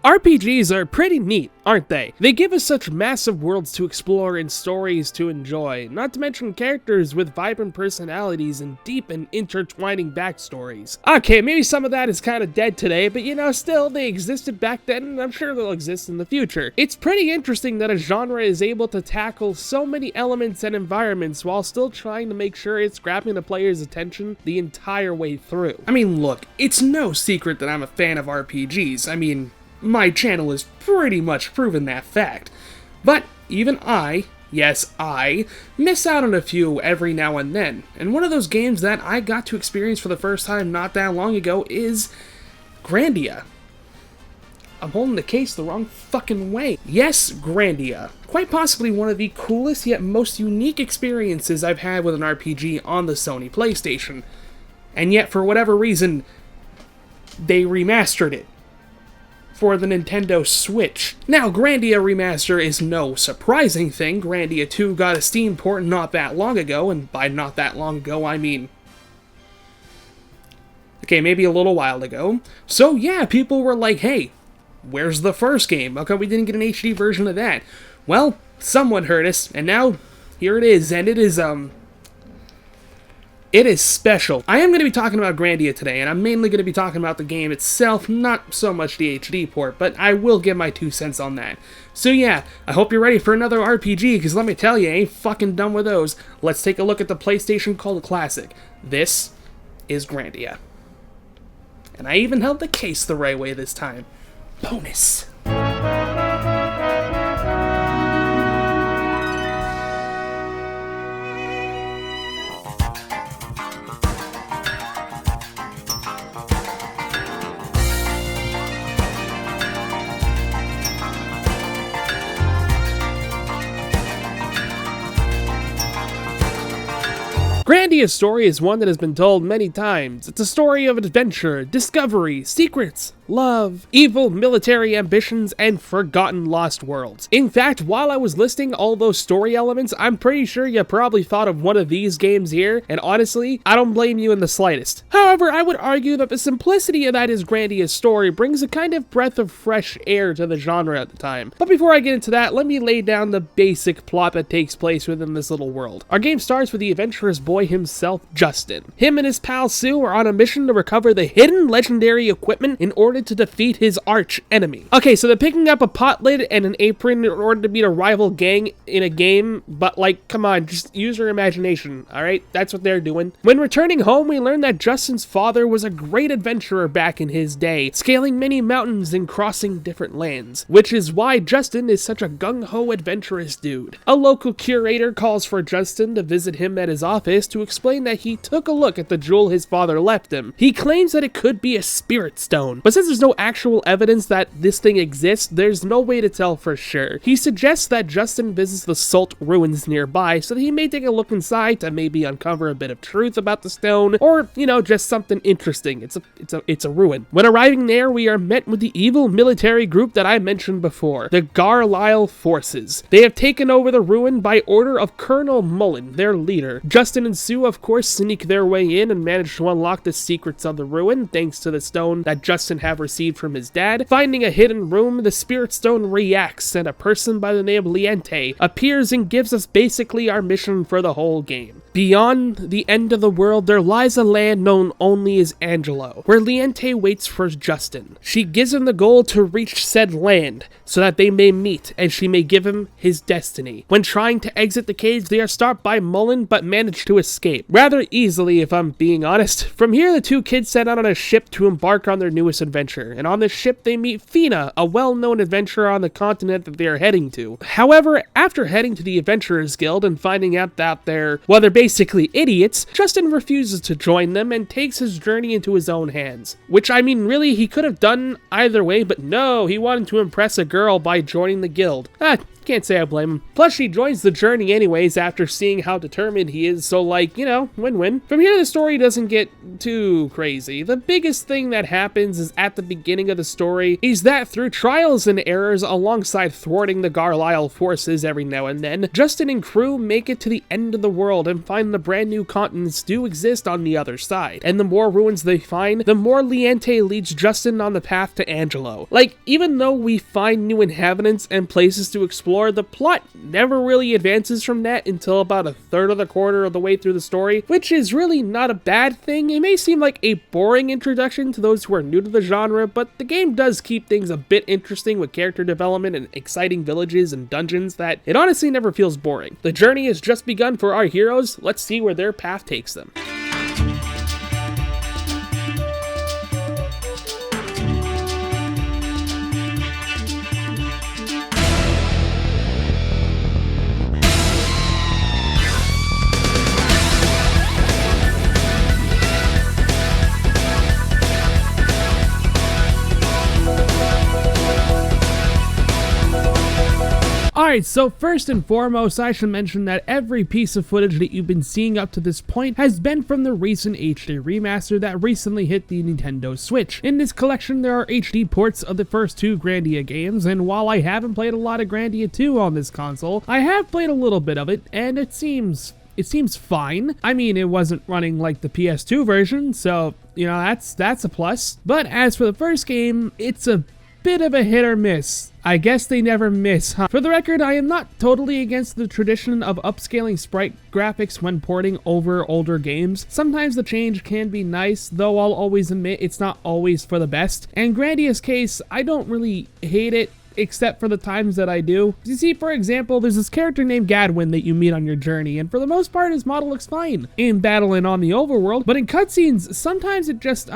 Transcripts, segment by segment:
RPGs are pretty neat, aren't they? They give us such massive worlds to explore and stories to enjoy, not to mention characters with vibrant personalities and deep and intertwining backstories. Okay, maybe some of that is kind of dead today, but you know, still, they existed back then and I'm sure they'll exist in the future. It's pretty interesting that a genre is able to tackle so many elements and environments while still trying to make sure it's grabbing the player's attention the entire way through. I mean, look, it's no secret that I'm a fan of RPGs. I mean, my channel has pretty much proven that fact. But even I, yes I, miss out on a few every now and then. And one of those games that I got to experience for the first time not that long ago is Grandia. I'm holding the case the wrong fucking way. Yes, Grandia. Quite possibly one of the coolest yet most unique experiences I've had with an RPG on the Sony PlayStation. And yet, for whatever reason, they remastered it for the Nintendo Switch. Now, Grandia Remaster is no surprising thing. Grandia 2 got a Steam port not that long ago, and by not that long ago, I mean, okay, maybe a little while ago. So yeah, people were like, hey, where's the first game? How come we didn't get an HD version of that? Well, someone heard us, and now here it is, and it is special. I am going to be talking about Grandia today, and I'm mainly going to be talking about the game itself, not so much the HD port, but I will give my 2 cents on that. So yeah, I hope you're ready for another RPG, because let me tell you, I ain't fucking done with those. Let's take a look at the PlayStation Cult Classic. This is Grandia. And I even held the case the right way this time. Bonus. Grandia's story is one that has been told many times. It's a story of adventure, discovery, secrets, love, evil military ambitions, and forgotten lost worlds. In fact, while I was listing all those story elements, I'm pretty sure you probably thought of one of these games here, and honestly, I don't blame you in the slightest. However, I would argue that the simplicity that is Grandia's story brings a kind of breath of fresh air to the genre at the time. But before I get into that, let me lay down the basic plot that takes place within this little world. Our game starts with the adventurous boy himself, Justin. Him and his pal Sue are on a mission to recover the hidden legendary equipment in order to defeat his arch enemy. Okay, so they're picking up a pot lid and an apron in order to beat a rival gang in a game, but like, come on, just use your imagination, alright? That's what they're doing. When returning home, we learn that Justin's father was a great adventurer back in his day, scaling many mountains and crossing different lands, which is why Justin is such a gung-ho adventurous dude. A local curator calls for Justin to visit him at his office to explain that he took a look at the jewel his father left him. He claims that it could be a spirit stone, but since there's no actual evidence that this thing exists, there's no way to tell for sure. He suggests that Justin visits the Salt ruins nearby so that he may take a look inside to maybe uncover a bit of truth about the stone, or, you know, just something interesting. It's a ruin. When arriving there, we are met with the evil military group that I mentioned before, the Garlisle Forces. They have taken over the ruin by order of Colonel Mullen, their leader. Justin and Sue, of course, sneak their way in and manage to unlock the secrets of the ruin thanks to the stone that Justin have received from his dad. Finding a hidden room, the spirit stone reacts and a person by the name of Liente appears and gives us basically our mission for the whole game. Beyond the end of the world, there lies a land known only as Angelo, where Liente waits for Justin. She gives him the goal to reach said land so that they may meet and she may give him his destiny. When trying to exit the cage, they are stopped by Mullen but manage to escape rather easily, if I'm being honest. From here, the two kids set out on a ship to embark on their newest adventure, and on the ship they meet Fina, a well-known adventurer on the continent that they are heading to. However, after heading to the Adventurers Guild and finding out that they're basically idiots, Justin refuses to join them and takes his journey into his own hands. Which, I mean, really, he could have done either way, but no, he wanted to impress a girl by joining the guild. can't say I blame him. Plus, she joins the journey anyways after seeing how determined he is, so like, you know, win-win. From here, the story doesn't get too crazy. The biggest thing that happens is at the beginning of the story is that through trials and errors alongside thwarting the Garlisle forces every now and then, Justin and crew make it to the end of the world and find the brand new continents do exist on the other side. And the more ruins they find, the more Liente leads Justin on the path to Angelo. Like, even though we find new inhabitants and places to explore, the plot never really advances from that until about a third of the quarter of the way through the story, which is really not a bad thing. It may seem like a boring introduction to those who are new to the genre, but the game does keep things a bit interesting with character development and exciting villages and dungeons that it honestly never feels boring. The journey has just begun for our heroes. Let's see where their path takes them. Alright, so first and foremost, I should mention that every piece of footage that you've been seeing up to this point has been from the recent HD remaster that recently hit the Nintendo Switch. In this collection, there are HD ports of the first two Grandia games, and while I haven't played a lot of Grandia 2 on this console, I have played a little bit of it, and it seems fine. I mean, it wasn't running like the PS2 version, so, you know, that's a plus. But as for the first game, it's a bit of a hit or miss. I guess they never miss, huh? For the record, I am not totally against the tradition of upscaling sprite graphics when porting over older games. Sometimes the change can be nice, though I'll always admit it's not always for the best. And Grandia's case, I don't really hate it, except for the times that I do. You see, for example, there's this character named Gadwin that you meet on your journey, and for the most part, his model looks fine in battle and on the overworld, but in cutscenes, sometimes it just,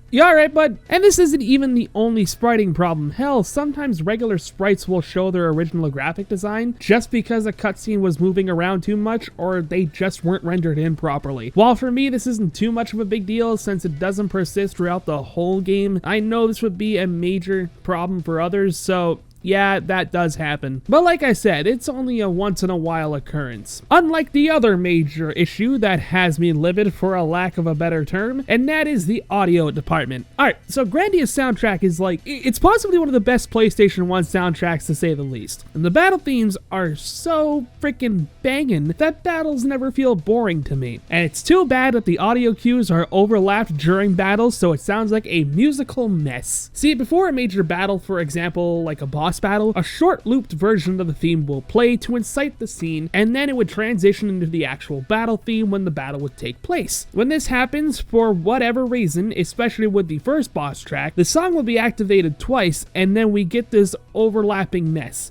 you alright, bud? And this isn't even the only spriting problem. Hell, sometimes regular sprites will show their original graphic design just because a cutscene was moving around too much or they just weren't rendered in properly. While for me this isn't too much of a big deal since it doesn't persist throughout the whole game, I know this would be a major problem for others, so yeah, that does happen. But like I said, it's only a once in a while occurrence. Unlike the other major issue that has me livid for a lack of a better term, and that is the audio department. Alright, so Grandia's soundtrack is like, it's possibly one of the best PlayStation 1 soundtracks to say the least. And the battle themes are so freaking banging that battles never feel boring to me. And it's too bad that the audio cues are overlapped during battles, so it sounds like a musical mess. See, before a major battle, for example, like a boss battle, a short looped version of the theme will play to incite the scene, and then it would transition into the actual battle theme when the battle would take place. When this happens, for whatever reason, especially with the first boss track, the song will be activated twice, and then we get this overlapping mess.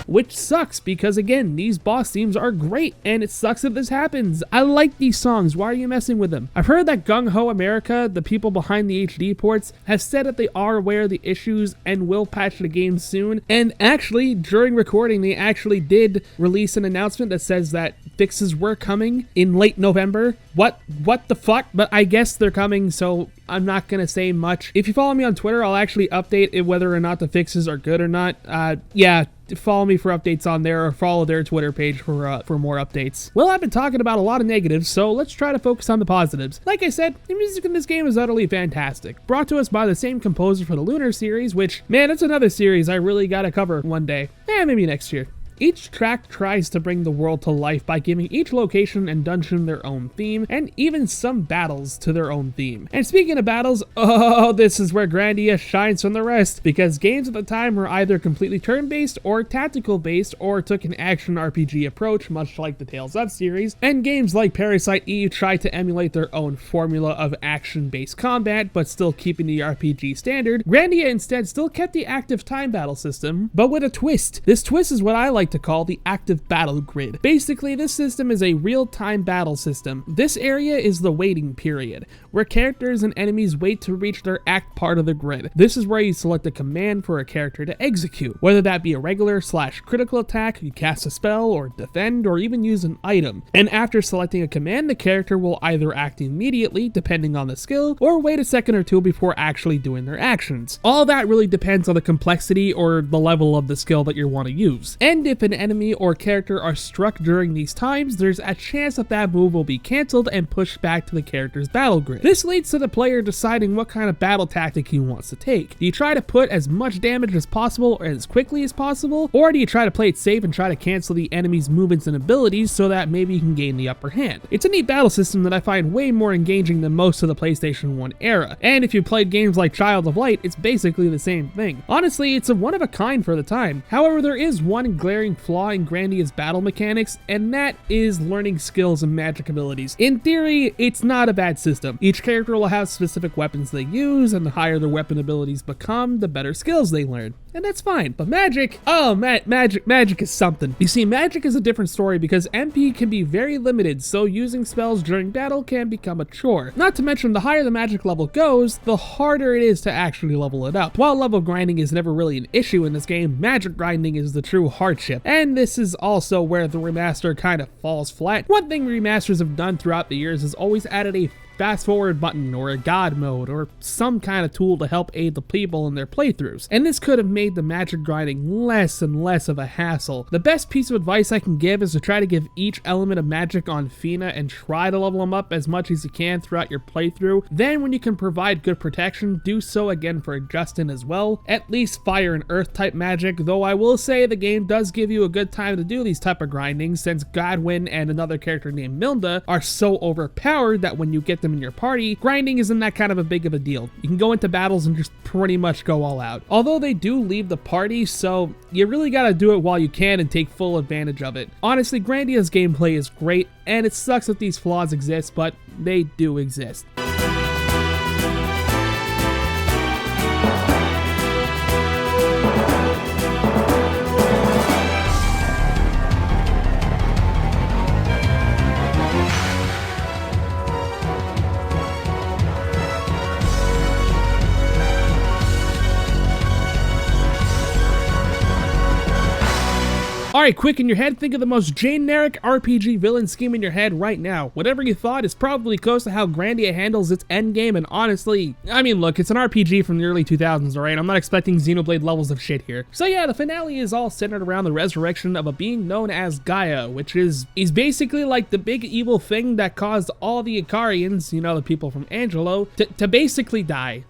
Which sucks because, again, these boss themes are great and it sucks that this happens. I like these songs, why are you messing with them? I've heard that Gung Ho America, the people behind the HD ports, have said that they are aware of the issues and will patch the game soon, and actually, during recording, they actually did release an announcement that says that fixes were coming in late November. What the fuck? But I guess they're coming, so I'm not gonna say much. If you follow me on Twitter, I'll actually update it whether or not the fixes are good or not. Yeah, follow me for updates on there, or follow their Twitter page for more updates. Well, I've been talking about a lot of negatives, so let's try to focus on the positives. Like I said, the music in this game is utterly fantastic. Brought to us by the same composer for the Lunar series, which, man, that's another series I really gotta cover one day. Maybe next year. Each track tries to bring the world to life by giving each location and dungeon their own theme, and even some battles to their own theme. And speaking of battles, oh, this is where Grandia shines from the rest, because games at the time were either completely turn-based or tactical-based, or took an action RPG approach, much like the Tales of series, and games like Parasite Eve tried to emulate their own formula of action-based combat, but still keeping the RPG standard. Grandia instead still kept the active time battle system, but with a twist. This twist is what I like like to call the active battle grid. Basically, this system is a real-time battle system. This area is the waiting period, where characters and enemies wait to reach their act part of the grid. This is where you select a command for a character to execute, whether that be a regular/critical attack, you cast a spell, or defend, or even use an item. And after selecting a command, the character will either act immediately, depending on the skill, or wait a second or two before actually doing their actions. All that really depends on the complexity or the level of the skill that you want to use. And if an enemy or character are struck during these times, there's a chance that that move will be cancelled and pushed back to the character's battle grid. This leads to the player deciding what kind of battle tactic he wants to take. Do you try to put as much damage as possible or as quickly as possible, or do you try to play it safe and try to cancel the enemy's movements and abilities so that maybe you can gain the upper hand? It's a neat battle system that I find way more engaging than most of the PlayStation 1 era, and if you played games like Child of Light, it's basically the same thing. Honestly, it's a one of a kind for the time. However, there is one glaring flaw in Grandia's battle mechanics, and that is learning skills and magic abilities. In theory, it's not a bad system. Each character will have specific weapons they use, and the higher their weapon abilities become, the better skills they learn. And that's fine. But magic, magic is something. You see, magic is a different story because MP can be very limited, so using spells during battle can become a chore. Not to mention, the higher the magic level goes, the harder it is to actually level it up. While level grinding is never really an issue in this game, magic grinding is the true hardship. And this is also where the remaster kind of falls flat. One thing remasters have done throughout the years is always added a fast forward button or a god mode or some kind of tool to help aid the people in their playthroughs, and this could have made the magic grinding less and less of a hassle. The best piece of advice I can give is to try to give each element of magic on Fina and try to level them up as much as you can throughout your playthrough. Then when you can provide good protection, do so again for Justin as well. At least fire and earth type magic, though I will say the game does give you a good time to do these type of grindings since Godwin and another character named Milda are so overpowered that when you get them in your party, grinding isn't that kind of a big of a deal. You can go into battles and just pretty much go all out. Although they do leave the party, so you really gotta do it while you can and take full advantage of it. Honestly, Grandia's gameplay is great, and it sucks that these flaws exist, but they do exist. Alright, quick in your head, think of the most generic RPG villain scheme in your head right now. Whatever you thought is probably close to how Grandia handles its endgame, and honestly, I mean look, it's an RPG from the early 2000s, alright? I'm not expecting Xenoblade levels of shit here. So yeah, the finale is all centered around the resurrection of a being known as Gaia, which is basically like the big evil thing that caused all the Icarians, you know, the people from Angelo, to basically die.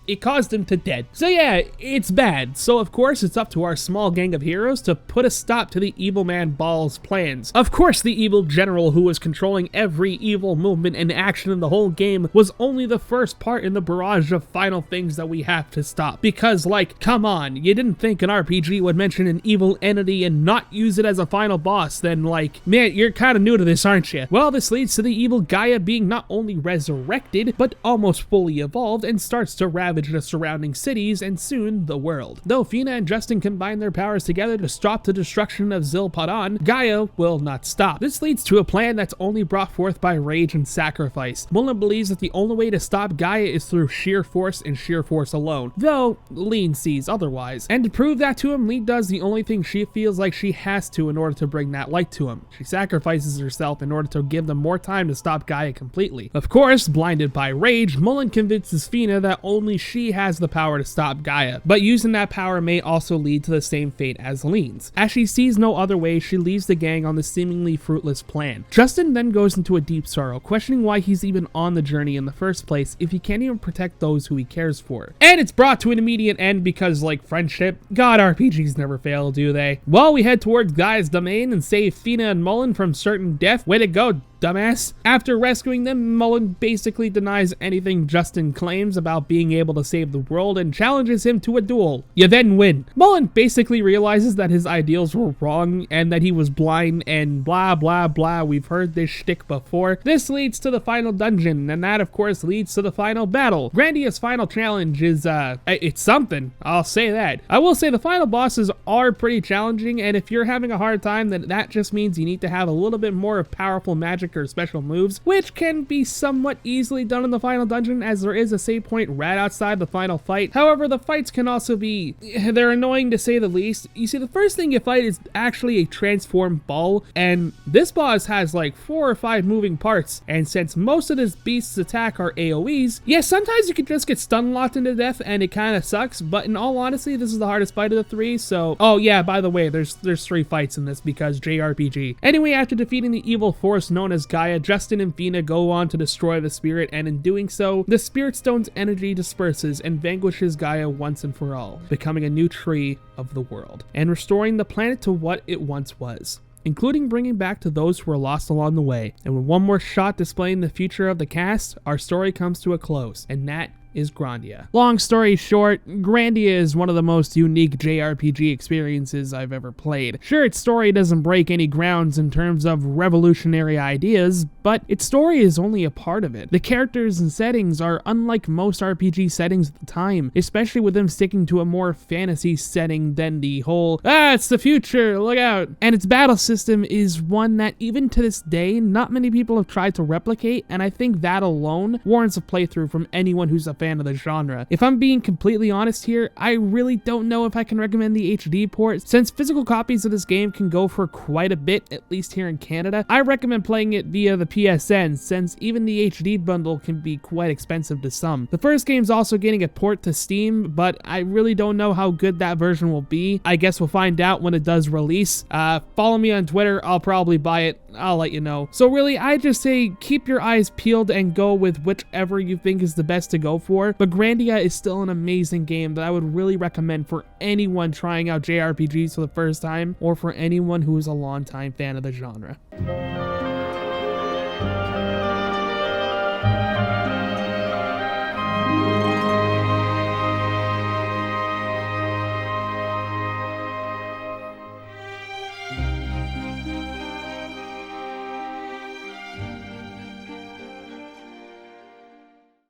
It caused him to dead. So yeah, it's bad. So of course it's up to our small gang of heroes to put a stop to the evil man Baal's plans. Of course the evil general who was controlling every evil movement and action in the whole game was only the first part in the barrage of final things that we have to stop. Because like, come on, you didn't think an RPG would mention an evil entity and not use it as a final boss, then like, man, you're kind of new to this, aren't you? Well, this leads to the evil Gaia being not only resurrected, but almost fully evolved and starts to ravage the surrounding cities and soon the world. Though Fina and Justin combine their powers together to stop the destruction of Zilpadon, Gaia will not stop. This leads to a plan that's only brought forth by rage and sacrifice. Mullen believes that the only way to stop Gaia is through sheer force and sheer force alone, though Lean sees otherwise. And to prove that to him, Lean does the only thing she feels like she has to in order to bring that light to him. She sacrifices herself in order to give them more time to stop Gaia completely. Of course, blinded by rage, Mullen convinces Fina that only she has the power to stop Gaia, but using that power may also lead to the same fate as Lean's. As she sees no other way, she leaves the gang on the seemingly fruitless plan. Justin then goes into a deep sorrow, questioning why he's even on the journey in the first place if he can't even protect those who he cares for. And it's brought to an immediate end because, like friendship, God, RPGs never fail, do they? Well, we head towards Gaia's domain and save Fina and Mullen from certain death. Way to go, dumbass. After rescuing them, Mullen basically denies anything Justin claims about being able to save the world and challenges him to a duel. You then win. Mullen basically realizes that his ideals were wrong and that he was blind and blah blah blah. We've heard this shtick before. This leads to the final dungeon, and that of course leads to the final battle. Grandia's final challenge is it's something, I'll say that. I will say the final bosses are pretty challenging, and if you're having a hard time, then that just means you need to have a little bit more powerful magic or special moves, which can be somewhat easily done in the final dungeon, as there is a save point right outside the final fight. However, the fights can also be, they're annoying to say the least. You see, the first thing you fight is actually a transformed ball, and this boss has like 4 or 5 moving parts, and since most of this beast's attack are AoEs, yes, sometimes you can just get stun locked into death and it kind of sucks, but in all honesty, this is the hardest fight of the 3, so... Oh yeah, by the way, there's 3 fights in this because JRPG. Anyway, after defeating the evil force known as Gaia, Justin and Fina go on to destroy the spirit, and in doing so, the Spirit Stone's energy disperses and vanquishes Gaia once and for all, becoming a new tree of the world, and restoring the planet to what it once was, including bringing back to those who were lost along the way. And with one more shot displaying the future of the cast, our story comes to a close, and that is Grandia. Long story short, Grandia is one of the most unique JRPG experiences I've ever played. Sure, its story doesn't break any grounds in terms of revolutionary ideas, but its story is only a part of it. The characters and settings are unlike most RPG settings at the time, especially with them sticking to a more fantasy setting than the whole, it's the future, look out. And its battle system is one that even to this day, not many people have tried to replicate, and I think that alone warrants a playthrough from anyone who's a fan of the genre. If I'm being completely honest here, I really don't know if I can recommend the HD port. Since physical copies of this game can go for quite a bit, at least here in Canada, I recommend playing it via the PSN, since even the HD bundle can be quite expensive to some. The first game's also getting a port to Steam, but I really don't know how good that version will be. I guess we'll find out when it does release. Follow me on Twitter, I'll probably buy it. I'll let you know. So really, I just say keep your eyes peeled and go with whichever you think is the best to go for. But Grandia is still an amazing game that I would really recommend for anyone trying out JRPGs for the first time, or for anyone who is a longtime fan of the genre.